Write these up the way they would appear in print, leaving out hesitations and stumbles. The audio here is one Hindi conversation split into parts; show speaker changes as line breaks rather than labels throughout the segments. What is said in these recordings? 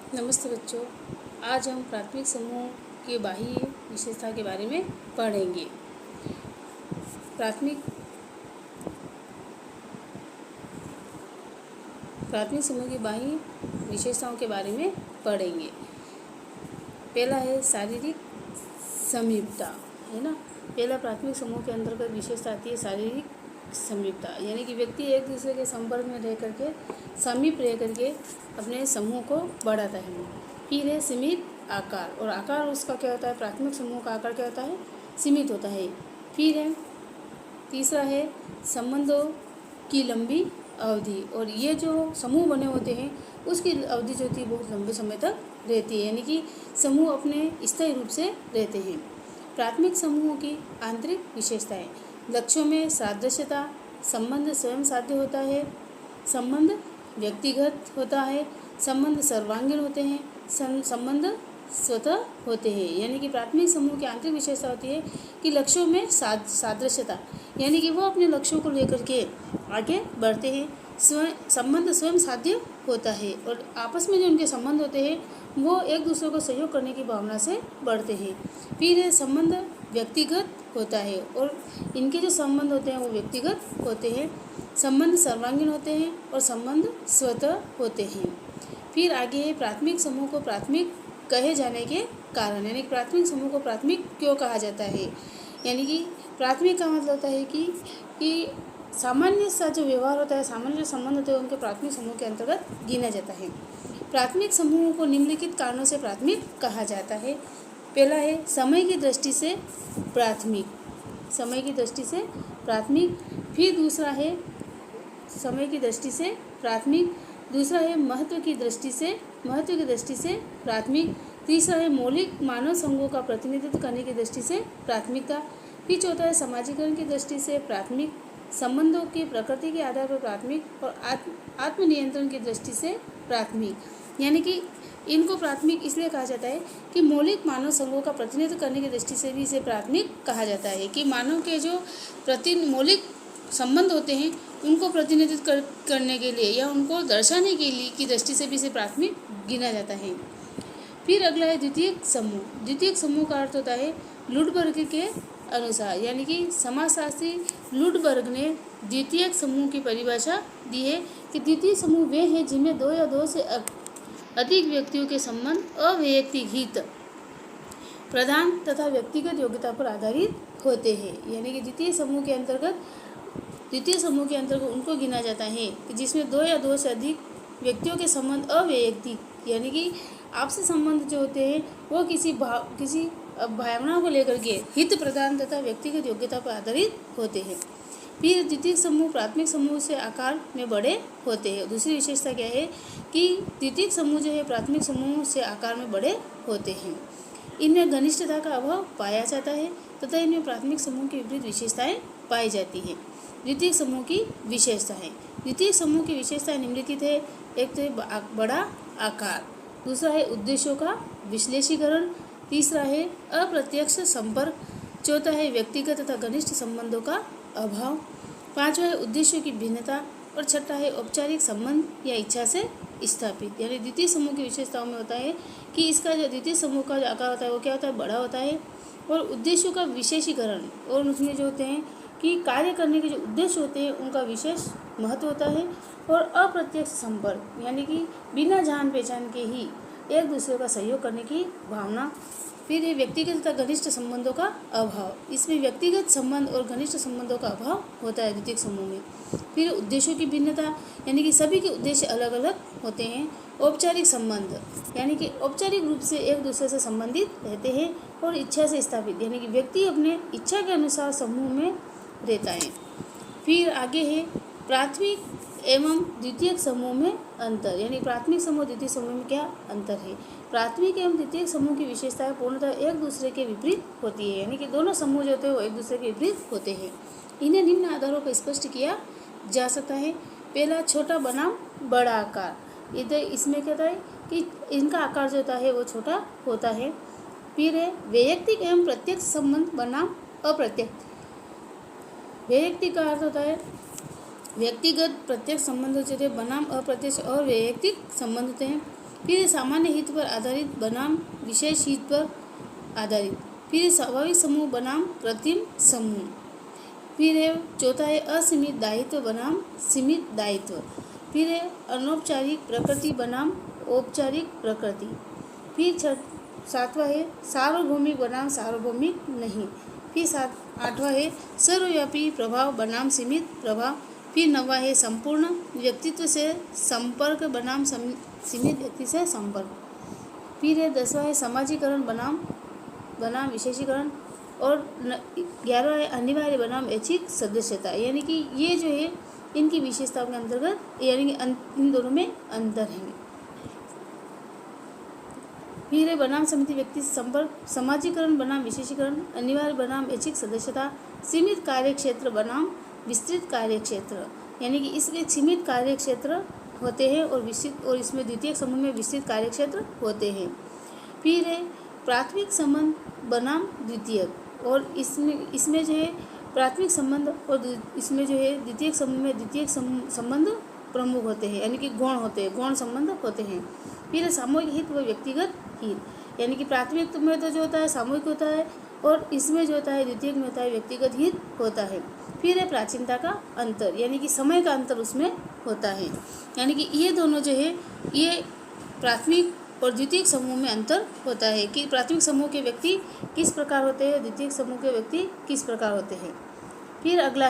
नमस्ते बच्चों, आज हम प्राथमिक समूह के बाह्य विशेषता के बारे में पढ़ेंगे। प्राथमिक समूह की बाह्य विशेषताओं के बारे में पढ़ेंगे। पहला है शारीरिक समीपता, है ना। पहला प्राथमिक समूह के अंतर्गत विशेषता आती है शारीरिक समीपता, यानी कि व्यक्ति एक दूसरे के संपर्क में रह करके समीप रह करके अपने समूह को बढ़ाता है। फिर है सीमित आकार, और आकार उसका क्या होता है, प्राथमिक समूह का आकार क्या होता है, सीमित होता है। फिर है तीसरा है संबंधों की लंबी अवधि, और ये जो समूह बने होते हैं उसकी अवधि जो होती है बहुत लंबे समय तक रहती है, यानी कि समूह अपने स्थायी रूप से रहते हैं। प्राथमिक समूहों की आंतरिक विशेषताएं: लक्ष्यों में सादृश्यता, संबंध स्वयं साध्य होता है, संबंध व्यक्तिगत होता है, संबंध सर्वांगीण होते हैं, संबंध स्वतः होते हैं। यानी कि प्राथमिक समूह की आंतरिक विशेषता होती है कि लक्ष्यों में सादृश्यता, यानी कि वो अपने लक्ष्यों को लेकर के आगे बढ़ते हैं। संबंध स्वयं साध्य होता है, और आपस में जो उनके संबंध होते हैं वो एक दूसरे को सहयोग करने की भावना से बढ़ते हैं। फिर संबंध व्यक्तिगत होता है, और इनके जो संबंध होते हैं वो व्यक्तिगत होते हैं। संबंध सर्वांगीण होते हैं और संबंध स्वतः होते हैं। फिर आगे है प्राथमिक समूह को प्राथमिक कहे जाने के कारण, यानी प्राथमिक समूह को प्राथमिक क्यों कहा जाता है। यानी कि प्राथमिक का मतलब होता है कि सामान्य सा जो व्यवहार होता है, सामान्य जो संबंध होते हैं उनके प्राथमिक समूह के अंतर्गत गिना जाता है। प्राथमिक समूहों को निम्नलिखित कारणों से प्राथमिक कहा जाता है। पहला है समय की दृष्टि से प्राथमिक, समय की दृष्टि से प्राथमिक। फिर दूसरा है समय की दृष्टि से प्राथमिक। दूसरा है महत्व की दृष्टि से प्राथमिक। तीसरा है मौलिक मानव संघों का प्रतिनिधित्व करने की दृष्टि से प्राथमिकता। फिर चौथा है समाजीकरण की दृष्टि से प्राथमिक, संबंधों की प्रकृति के आधार पर प्राथमिक, और आत्मनियंत्रण की दृष्टि से प्राथमिक। यानी कि इनको प्राथमिक इसलिए कहा जाता है कि मौलिक मानव संघों का प्रतिनिधित्व करने की दृष्टि से भी इसे प्राथमिक कहा जाता है, कि मानव के जो मौलिक संबंध होते हैं उनको प्रतिनिधित्व करने के लिए या उनको दर्शाने के लिए की दृष्टि से भी इसे प्राथमिक गिना जाता है। फिर अगला है द्वितीयक समूह। द्वितीयक समूह का अर्थ होता है लुडबर्ग के अनुसार, यानी कि समाजशास्त्री लुडबर्ग ने द्वितीयक समूह की परिभाषा दी है कि द्वितीय समूह वे हैं जिनमें दो या दो से अधिक व्यक्तियों के संबंध अवैयक्तिक हित प्रधान तथा व्यक्तिगत योग्यता पर आधारित होते हैं। यानी कि द्वितीय समूह के अंतर्गत उनको गिना जाता है कि जिसमें दो या दो से अधिक व्यक्तियों के संबंध अवैयक्तिक, यानी कि आपसी संबंध जो होते हैं वो किसी भावनाओं को लेकर के हित प्रदान तथा व्यक्तिगत योग्यता पर आधारित होते हैं। फिर द्वितीय समूह प्राथमिक समूह से आकार में बड़े होते हैं। दूसरी विशेषता क्या है कि द्वितीय समूह जो है प्राथमिक समूह से आकार में बड़े होते हैं। इनमें घनिष्ठता का अभाव पाया जाता है तथा इनमें प्राथमिक समूह की विपरीत विशेषताएं पाई जाती हैं। द्वितीय समूह की विशेषताएं, द्वितीय समूह की विशेषताएं निम्नलिखित है। एक तो है बड़ा आकार, दूसरा है उद्देश्यों का विश्लेषीकरण, तीसरा है अप्रत्यक्ष संपर्क, चौथा है व्यक्तिगत तथा घनिष्ठ संबंधों का अभाव, पांचवा है उद्देश्यों की भिन्नता, और छठा है औपचारिक संबंध या इच्छा से स्थापित। यानी द्वितीय समूह की विशेषताओं में होता है कि इसका जो द्वितीय समूह का जो आकार होता है वो क्या होता है, बड़ा होता है, और उद्देश्यों का विशेषीकरण, और उसमें जो होते हैं कि कार्य करने के जो उद्देश्य होते हैं उनका विशेष महत्व होता है, और अप्रत्यक्ष संपर्क, यानी कि बिना जान पहचान के ही एक दूसरे का सहयोग करने की भावना। फिर ये व्यक्तिगत तथा घनिष्ठ संबंधों का अभाव, इसमें व्यक्तिगत संबंध और घनिष्ठ संबंधों का अभाव होता है द्वितीय समूह में। फिर उद्देश्यों की भिन्नता, यानी कि सभी के उद्देश्य अलग अलग होते हैं। औपचारिक संबंध, यानी कि औपचारिक रूप से एक दूसरे से संबंधित रहते हैं, और इच्छा से स्थापित, यानी कि व्यक्ति अपने इच्छा के अनुसार समूह में रहता है। फिर आगे है प्राथमिक एवं द्वितीयक समूह में अंतर, यानी प्राथमिक समूह द्वितीय समूह में क्या अंतर है। प्राथमिक एवं द्वितीयक समूह की विशेषताएं पूर्णतः एक दूसरे के विपरीत होती है, यानी कि दोनों समूह जो होते हैं वो एक दूसरे के विपरीत होते हैं। इन्हें निम्न आधारों पर स्पष्ट किया जा सकता है। पहला, छोटा बनाम बड़ा आकार। इधर इसमें कहता है कि इनका आकार जो होता है वो छोटा होता है। फिर है वैयक्तिक एवं प्रत्यक्ष संबंध बनाम अप्रत्यक्ष। वैयक्तिक का अर्थ होता है व्यक्तिगत प्रत्यक्ष संबंध होते हैं बनाम अप्रत्यक्ष और वैयक्तिक संबंध होते हैं। फिर है सामान्य हित पर आधारित बनाम विशेष हित पर आधारित। फिर है स्वाभाविक समूह बनाम कृत्रिम समूह। फिर है चौथा है असीमित दायित्व बनाम सीमित दायित्व। फिर है अनौपचारिक प्रकृति बनाम औपचारिक प्रकृति। फिर सातवां है सार्वभौमिक बनाम सार्वभौमिक नहीं। फिर आठवां है सर्वव्यापी प्रभाव बनाम सीमित प्रभाव। फिर नौवां है संपूर्ण व्यक्तित्व से संपर्क बनाम सीमित व्यक्ति से संपर्क। फिर है 10वां है समाजीकरण बनाम विशेषीकरण। और 11वां है अनिवार्य बनाम ऐच्छिक सदस्यता। यानी कि ये जो है इनकी विशेषताओं के अंतर्गत यानी कि इन दोनों में अंतर है। फिर है बनाम समिति व्यक्ति से संपर्क, समाजीकरण बनाम विशेषीकरण, अनिवार्य बनाम ऐच्छिक सदस्यता, सीमित कार्य क्षेत्र बनाम विस्तृत कार्य क्षेत्र। यानी कि इसमें सीमित कार्य क्षेत्र होते हैं और विस्तृत, और इसमें द्वितीयक समूह में विस्तृत कार्य क्षेत्र होते हैं। फिर है प्राथमिक संबंध बनाम द्वितीयक, और इसमें जो है प्राथमिक संबंध और इसमें जो है द्वितीयक समूह में द्वितीयक संबंध प्रमुख होते हैं, यानी कि गौण होते हैं, गौण संबंध होते हैं। फिर है सामूहिक हित व व्यक्तिगत हित, यानी कि प्राथमिक में तो जो होता है सामूहिक होता है, और इसमें जो होता है द्वितीयक में होता है व्यक्तिगत हित होता है। फिर है प्राचीनता का अंतर, यानी कि समय का अंतर उसमें होता है। यानी कि ये दोनों जो है ये प्राथमिक और द्वितीयक समूह में अंतर होता है कि प्राथमिक समूह के व्यक्ति किस प्रकार होते हैं, द्वितीयक समूह के व्यक्ति किस प्रकार होते हैं। फिर अगला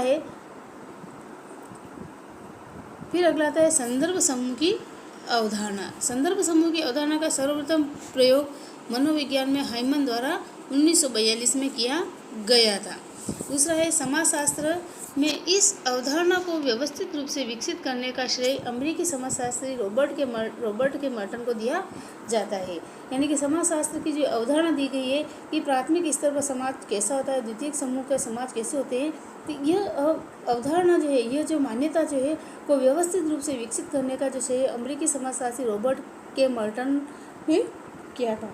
आता है संदर्भ समूह की अवधारणा। संदर्भ समूह की अवधारणा का सर्वप्रथम प्रयोग मनोविज्ञान में हाइमन द्वारा 1942 में किया गया था। दूसरा है समाजशास्त्र में इस अवधारणा को व्यवस्थित रूप से विकसित करने का श्रेय अमेरिकी समाजशास्त्री रॉबर्ट के मर्टन को दिया जाता है। यानी कि समाजशास्त्र की जो अवधारणा दी गई है कि प्राथमिक स्तर पर समाज कैसा होता है, द्वितीयक समूह का समाज कैसे होते हैं, तो यह अवधारणा जो है, यह जो मान्यता जो है को व्यवस्थित रूप से विकसित करने का जो श्रेय अमेरिकी समाजशास्त्री रॉबर्ट के मर्टन ने किया था।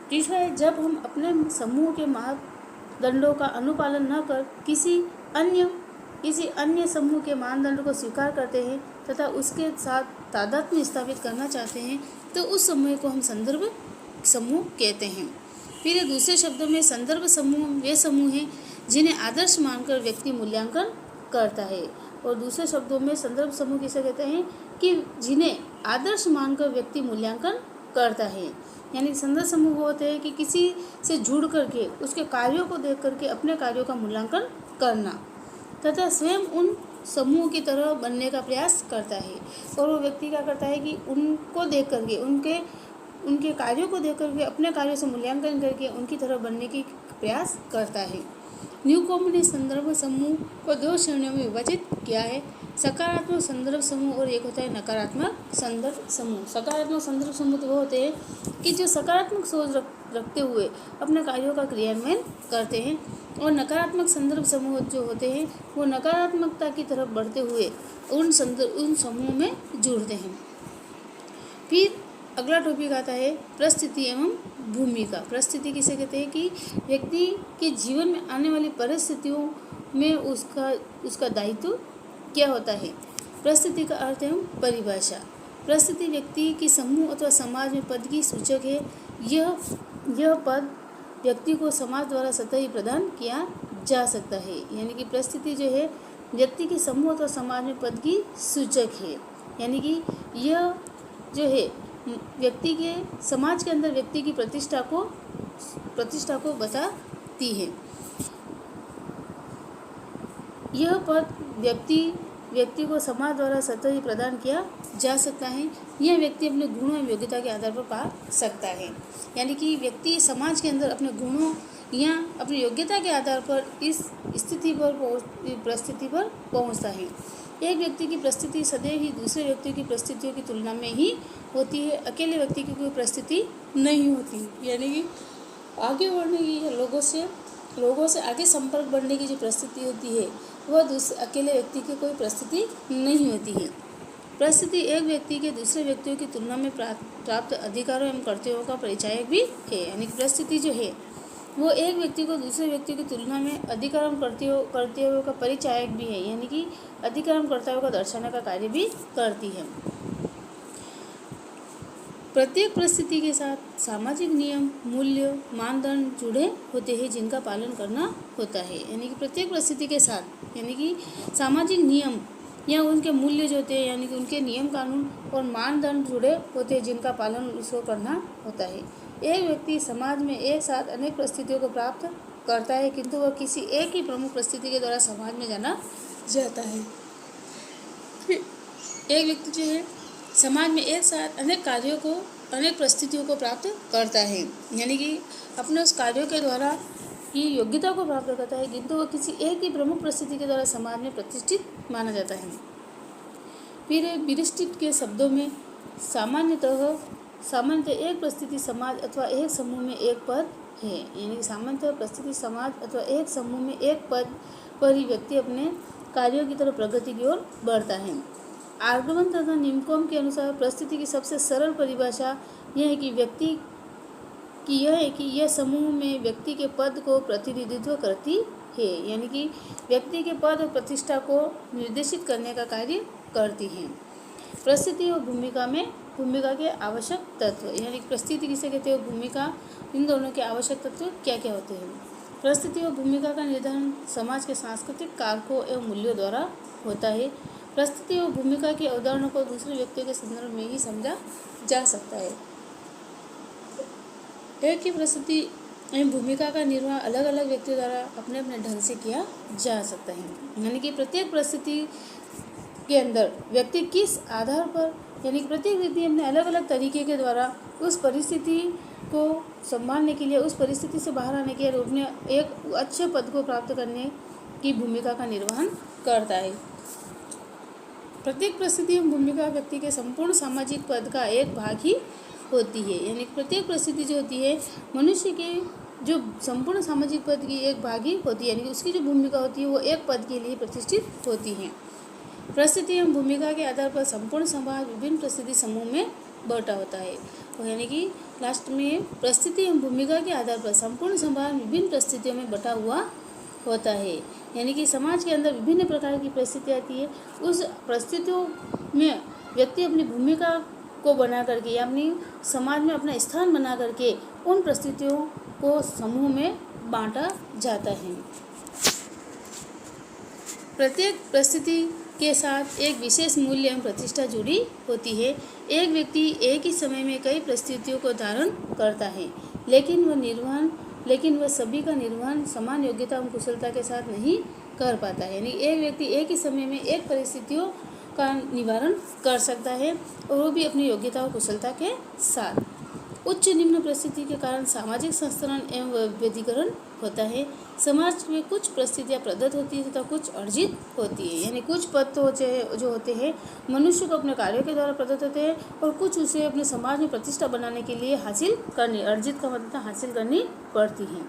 तीसरा है जब हम अपने समूह के मापदंडों का अनुपालन न कर किसी अन्य समूह के मानदंड को स्वीकार करते हैं तथा उसके साथ तादात्म्य स्थापित करना चाहते हैं, तो उस समूह को हम संदर्भ समूह कहते हैं। फिर दूसरे शब्दों में संदर्भ समूह वे समूह हैं जिन्हें आदर्श मानकर व्यक्ति मूल्यांकन करता है, और दूसरे शब्दों में संदर्भ समूह किसे कहते हैं कि जिन्हें आदर्श मानकर व्यक्ति मूल्यांकन करता है। यानी संदर्भ समूह होते हैं कि किसी से जुड़ करके उसके कार्यों को देख करके अपने कार्यों का मूल्यांकन करना तथा स्वयं उन समूह की तरह बनने का प्रयास करता है, और वो व्यक्ति क्या करता है कि उनको देख करके उनके कार्यों को देख करके अपने कार्यों से मूल्यांकन करके उनकी तरह बनने की प्रयास करता है। न्यूकॉम्ब ने संदर्भ समूह को 2 श्रेणियों में विभाजित किया है, सकारात्मक संदर्भ समूह और एक होता है नकारात्मक संदर्भ समूह। सकारात्मक संदर्भ समूह तो वो होते हैं कि जो सकारात्मक सोच रखते हुए अपने कार्यों का क्रियान्वयन करते हैं, और नकारात्मक संदर्भ समूह जो होते हैं वो नकारात्मकता की तरफ बढ़ते हुए उन समूह में जुड़ते हैं। फिर अगला टॉपिक आता है परिस्थिति एवं भूमिका। परिस्थिति किसे कहते हैं कि व्यक्ति के जीवन में आने वाली परिस्थितियों में उसका दायित्व क्या होता है। परिस्थिति का अर्थ एवं परिभाषा। परिस्थिति व्यक्ति की समूह अथवा समाज में पद की सूचक है। यह पद व्यक्ति को समाज द्वारा स्वतः ही प्रदान किया जा सकता है। यानी कि परिस्थिति जो है व्यक्ति के समूह अथवा समाज में पद की सूचक है। यानी कि यह जो है व्यक्ति के समाज के अंदर व्यक्ति की प्रतिष्ठा को बताती है। यह पद व्यक्ति को समाज द्वारा स्वतः ही प्रदान किया जा सकता है। यह व्यक्ति अपने गुणों एवं योग्यता के आधार पर पा सकता है। यानी कि व्यक्ति समाज के अंदर अपने गुणों या अपनी योग्यता के आधार पर इस परिस्थिति पर पहुंचता है। एक व्यक्ति की परिस्थिति सदैव ही दूसरे व्यक्तियों की परिस्थितियों की तुलना में ही होती है। अकेले व्यक्ति की कोई परिस्थिति नहीं होती। यानी कि आगे बढ़ने की या लोगों से आगे संपर्क बढ़ने की जो परिस्थिति होती है वह अकेले व्यक्ति की कोई परिस्थिति नहीं होती है। परिस्थिति एक व्यक्ति के दूसरे व्यक्तियों की तुलना में प्राप्त अधिकारों एवं कर्तव्यों का परिचायक भी है। यानी कि परिस्थिति जो है वो एक व्यक्ति को दूसरे व्यक्ति की तुलना में अधिकार एवं कर्तव्यों का परिचायक भी है। यानी कि अधिकार एवं कर्तव्यों का दर्शाने का कार्य भी करती है। प्रत्येक परिस्थिति के साथ सामाजिक नियम, मूल्य, मानदंड जुड़े होते हैं जिनका पालन करना होता है। यानी कि प्रत्येक परिस्थिति के साथ यानी कि सामाजिक नियम या उनके मूल्य जो होते हैं यानी कि उनके नियम कानून और मानदंड जुड़े होते हैं जिनका पालन उसको करना होता है। एक व्यक्ति समाज में एक साथ अनेक परिस्थितियों को प्राप्त करता है, किंतु वह किसी एक ही प्रमुख परिस्थिति के द्वारा समाज में जाना जाता है। एक व्यक्ति जो है समाज में एक साथ अनेक कार्यों को, अनेक परिस्थितियों को प्राप्त करता है, यानी कि अपने उस कार्यों के द्वारा की योग्यता को प्राप्त करता है, किंतु वह किसी एक ही प्रमुख परिस्थिति के द्वारा समाज में प्रतिष्ठित माना जाता है। फिर विशिष्ट के शब्दों में सामान्यतः एक परिस्थिति समाज अथवा एक समूह में एक पद है, यानी कि सामान्यतः परिस्थिति समाज अथवा एक समूह में एक पद पर ही व्यक्ति अपने कार्यों की तरफ प्रगति की ओर बढ़ता है। आर्गवन तथा निमकॉम के अनुसार परिस्थिति की सबसे सरल परिभाषा यह है कि यह समूह में व्यक्ति के पद को प्रतिनिधित्व करती है, यानी कि व्यक्ति के पद और प्रतिष्ठा को निर्देशित करने का कार्य करती है। परिस्थिति और भूमिका के आवश्यक तत्व, यानी परिस्थिति किसे कहते हैं, भूमिका, इन दोनों के आवश्यक तत्व क्या क्या होते हैं। परिस्थिति और भूमिका का निर्धारण समाज के सांस्कृतिक कारकों एवं मूल्यों द्वारा होता है। परिस्थिति और भूमिका की अवधारणा को दूसरे व्यक्तियों के संदर्भ में ही समझा जा सकता है। एक ही परिस्थिति एवं भूमिका का निर्वाह अलग अलग व्यक्तियों द्वारा अपने अपने ढंग से किया जा सकता है, यानी कि प्रत्येक परिस्थिति के अंदर व्यक्ति किस आधार पर, यानी कि प्रत्येक व्यक्ति अपने अलग अलग तरीके के द्वारा उस परिस्थिति को संभालने के लिए, उस परिस्थिति से बाहर आने के लिए अपने एक अच्छे पद को प्राप्त करने की भूमिका का निर्वहन करता है। प्रत्येक परिस्थिति एवं भूमिका व्यक्ति के संपूर्ण सामाजिक पद का एक भाग ही होती है, यानी प्रत्येक परिस्थिति जो होती है मनुष्य के जो संपूर्ण सामाजिक पद की एक भाग ही होती है, यानी कि उसकी जो भूमिका होती है वो एक पद के लिए प्रतिष्ठित होती है। परिस्थिति एवं भूमिका के आधार पर संपूर्ण समाज विभिन्न परिस्थिति समूह में बटा होता है, और यानी कि लास्ट में परिस्थिति एवं भूमिका के आधार पर संपूर्ण समाज विभिन्न परिस्थितियों में बटा हुआ होता है, यानी कि समाज के अंदर विभिन्न प्रकार की परिस्थितियाँ आती है। उस परिस्थितियों में व्यक्ति अपनी भूमिका को बना करके या अपनी समाज में अपना स्थान बना करके उन परिस्थितियों को समूह में बांटा जाता है। प्रत्येक परिस्थिति के साथ एक विशेष मूल्य एवं प्रतिष्ठा जुड़ी होती है। एक व्यक्ति एक ही समय में कई परिस्थितियों को धारण करता है, लेकिन वह सभी का निर्वहन समान योग्यता एवं कुशलता के साथ नहीं कर पाता है, यानी एक व्यक्ति एक ही समय में एक परिस्थितियों का निवारण कर सकता है और वो भी अपनी योग्यता और कुशलता के साथ। उच्च निम्न परिस्थिति के कारण सामाजिक संस्तरण एवं वैविध्यीकरण होता है। समाज में कुछ परिस्थितियाँ प्रदत्त होती है तथा कुछ अर्जित होती है, यानी कुछ पद तो जो होते हैं मनुष्य को अपने कार्यों के द्वारा प्रदत्त होते हैं और कुछ उसे अपने समाज में प्रतिष्ठा बनाने के लिए अर्जित का मतलब हासिल करनी पड़ती है।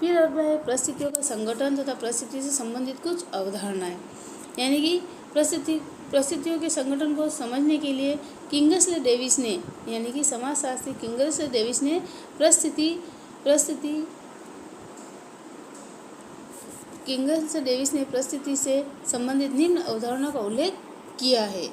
फिर अगला है परिस्थितियों का संगठन तथा परिस्थिति से संबंधित कुछ अवधारणाएं, यानी कि परिस्थितियों के संगठन को समझने के लिए किंगस्ले डेविस ने, यानी कि समाजशास्त्री किंगस्ले डेविस ने परिस्थिति से संबंधित निम्न अवधारणा का उल्लेख किया है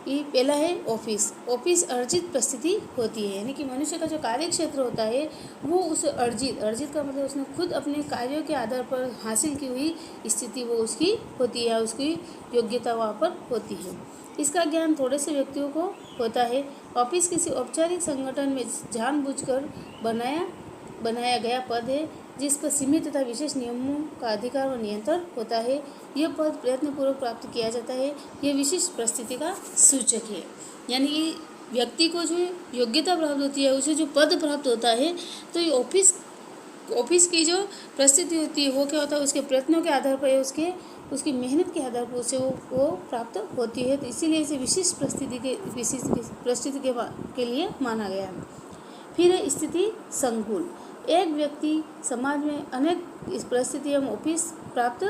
कि पहला है ऑफिस अर्जित परिस्थिति होती है, यानी कि मनुष्य का जो कार्य क्षेत्र होता है वो उसे अर्जित का मतलब उसने खुद अपने कार्यों के आधार पर हासिल की हुई स्थिति वो उसकी होती है, उसकी योग्यता वहाँ पर होती है। इसका ज्ञान थोड़े से व्यक्तियों को होता है। ऑफिस किसी औपचारिक संगठन में जानबूझकर बनाया गया पद है जिस पर सीमित तथा विशेष नियमों का अधिकार और नियंत्रण होता है। यह पद प्रयत्नपूर्वक प्राप्त किया जाता है। यह विशिष्ट परिस्थिति का सूचक है, यानी कि व्यक्ति को जो योग्यता प्राप्त होती है, उसे जो पद प्राप्त होता है, तो ये ऑफिस की जो परिस्थिति होती है वो क्या होता है, उसके प्रयत्नों के आधार पर, उसकी मेहनत के आधार पर उसे वो प्राप्त होती है। तो इसीलिए इसे विशिष्ट परिस्थिति के लिए माना गया है। फिर है स्थिति संकुल। एक व्यक्ति समाज में अनेक परिस्थिति एवं ऑफिस प्राप्त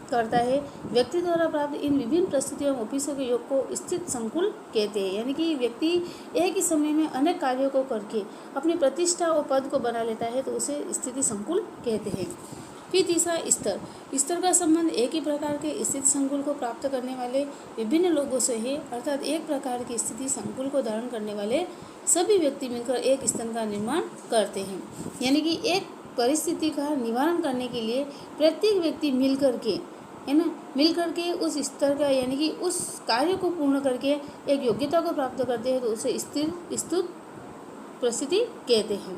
करता है। व्यक्ति द्वारा प्राप्त इन विभिन्न परिस्थितियों एवं ऑफिसों के योग को स्थिति संकुल कहते हैं, यानी कि व्यक्ति एक ही समय में अनेक कार्यों को करके अपनी प्रतिष्ठा और पद को बना लेता है तो उसे स्थिति संकुल कहते हैं। फिर तीसरा स्तर। स्तर का संबंध एक ही प्रकार के स्थिति संकुल को प्राप्त करने वाले विभिन्न लोगों से है, अर्थात एक प्रकार की स्थिति संकुल को धारण करने वाले सभी व्यक्ति मिलकर एक स्तर का निर्माण करते हैं। यानी कि एक परिस्थिति का निवारण करने के लिए प्रत्येक व्यक्ति मिलकर के, है ना, मिलकर के उस स्तर का यानी कि उस कार्य को पूर्ण करके एक योग्यता को प्राप्त करते हैं, तो उसे स्थिर स्तुत परिस्थिति कहते हैं।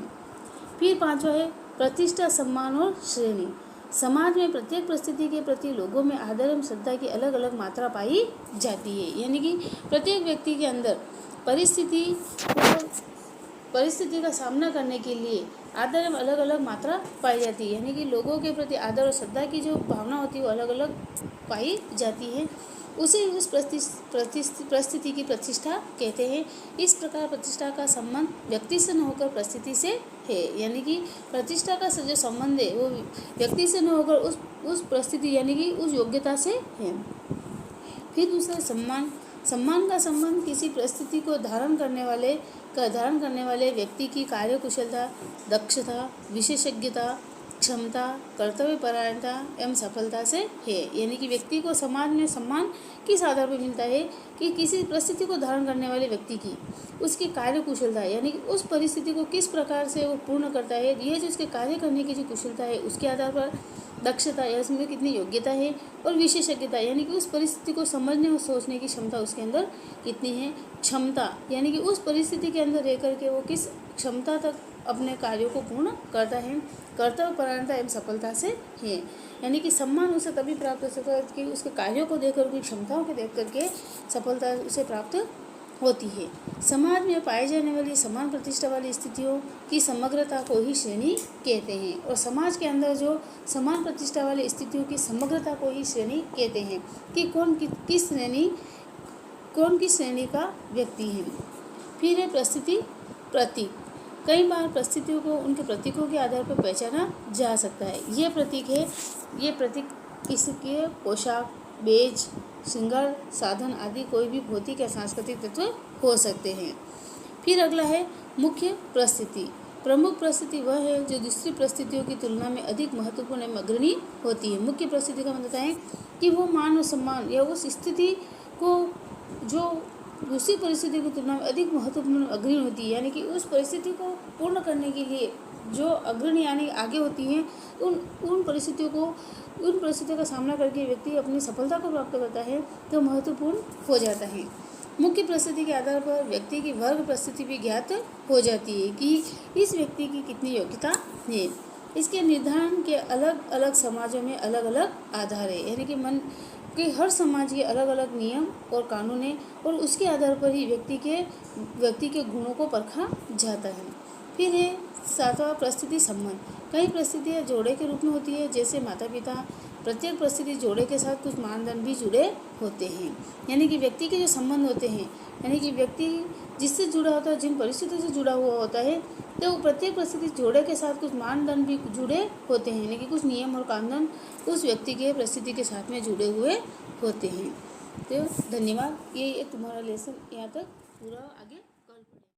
फिर पांचवा है प्रतिष्ठा, सम्मान और श्रेणी। समाज में प्रत्येक परिस्थिति के प्रति लोगों में आदर एवं श्रद्धा की अलग अलग मात्रा पाई जाती है। यानी कि प्रत्येक व्यक्ति के अंदर परिस्थिति का सामना करने के लिए आदर एवं अलग अलग मात्रा पाई जाती है। यानी कि लोगों के प्रति आदर और श्रद्धा की जो भावना होती है वो अलग अलग पाई जाती है, उसे उस परिस्थिति की प्रतिष्ठा कहते हैं। इस प्रकार प्रतिष्ठा का संबंध व्यक्ति से न होकर परिस्थिति से है। यानी कि प्रतिष्ठा का जो संबंध है वो व्यक्ति से न होकर उस परिस्थिति यानी कि उस योग्यता से है। फिर दूसरा सम्मान। सम्मान का संबंध किसी परिस्थिति को धारण करने वाले व्यक्ति की कार्यकुशलता, दक्षता, विशेषज्ञता, क्षमता, कर्तव्यपरायणता एवं सफलता से है। यानी कि व्यक्ति को समाज में सम्मान किस आधार पर मिलता है कि किसी परिस्थिति को धारण करने वाले व्यक्ति की उसकी कार्यकुशलता यानी कि उस परिस्थिति को किस प्रकार से वो पूर्ण करता है, यह जो उसके कार्य करने की जो कुशलता है उसके आधार पर दक्षता या उसमें कितनी योग्यता है, और विशेषज्ञता यानी कि उस परिस्थिति को समझने और सोचने की क्षमता उसके अंदर कितनी है, क्षमता यानी कि उस परिस्थिति के अंदर रह करके वो किस क्षमता तक अपने कार्यों को पूर्ण करता है, कर्तव्यपरायणता एवं सफलता से है। यानी कि सम्मान उसे तभी प्राप्त हो सकता है कि उसके कार्यों को देखकर, उसकी क्षमताओं को देख करके सफलता उसे प्राप्त होती है। समाज में पाई जाने वाली समान प्रतिष्ठा वाली स्थितियों की समग्रता को ही श्रेणी कहते हैं, और समाज के अंदर जो समान प्रतिष्ठा वाली स्थितियों की समग्रता को ही श्रेणी कहते हैं कि कौन किस श्रेणी का व्यक्ति है। फिर है परिस्थिति प्रतीक। कई बार परिस्थितियों को उनके प्रतीकों के आधार पर पहचाना जा सकता है। ये प्रतीक किसके पोशाक, बेज, श्रृंगार साधन आदि कोई भी भौतिक या सांस्कृतिक तत्व हो सकते हैं। फिर अगला है मुख्य परिस्थिति। प्रमुख परिस्थिति वह है जो दूसरी परिस्थितियों की तुलना में अधिक महत्वपूर्ण एवं अग्रणी होती है। मुख्य परिस्थिति का मतलब है कि वो मान और सम्मान या उस स्थिति को जो दूसरी परिस्थिति की तुलना में अधिक महत्वपूर्ण अग्रणी होती है, यानी कि उस परिस्थिति को पूर्ण करने के लिए जो अग्रणी यानी आगे होती हैं, उन परिस्थितियों का सामना करके व्यक्ति अपनी सफलता को प्राप्त करता है तो महत्वपूर्ण हो जाता है। मुख्य परिस्थिति के आधार पर व्यक्ति की वर्ग परिस्थिति भी ज्ञात हो जाती है कि इस व्यक्ति की कितनी योग्यता है। इसके निर्धारण के अलग अलग समाजों में अलग अलग आधार है, यानी कि हर समाज के अलग अलग नियम और कानून है, और उसके आधार पर ही व्यक्ति के गुणों को परखा जाता है। फिर है सातवां परिस्थिति संबंध। कई परिस्थितियाँ जोड़े के रूप में होती है, जैसे माता पिता। प्रत्येक परिस्थिति जोड़े के साथ कुछ मानदंड भी जुड़े होते हैं, यानी कि व्यक्ति के जो संबंध होते हैं, यानी कि व्यक्ति जिससे जुड़ा होता है, जिन परिस्थितियों से जुड़ा हुआ होता है, तो प्रत्येक परिस्थिति जोड़े के साथ कुछ मानदंड भी जुड़े होते हैं, यानी कि कुछ नियम और कानून उस व्यक्ति के परिस्थिति के साथ में जुड़े हुए होते हैं। तो धन्यवाद। ये तुम्हारा लेसन यहाँ तक पूरा आगे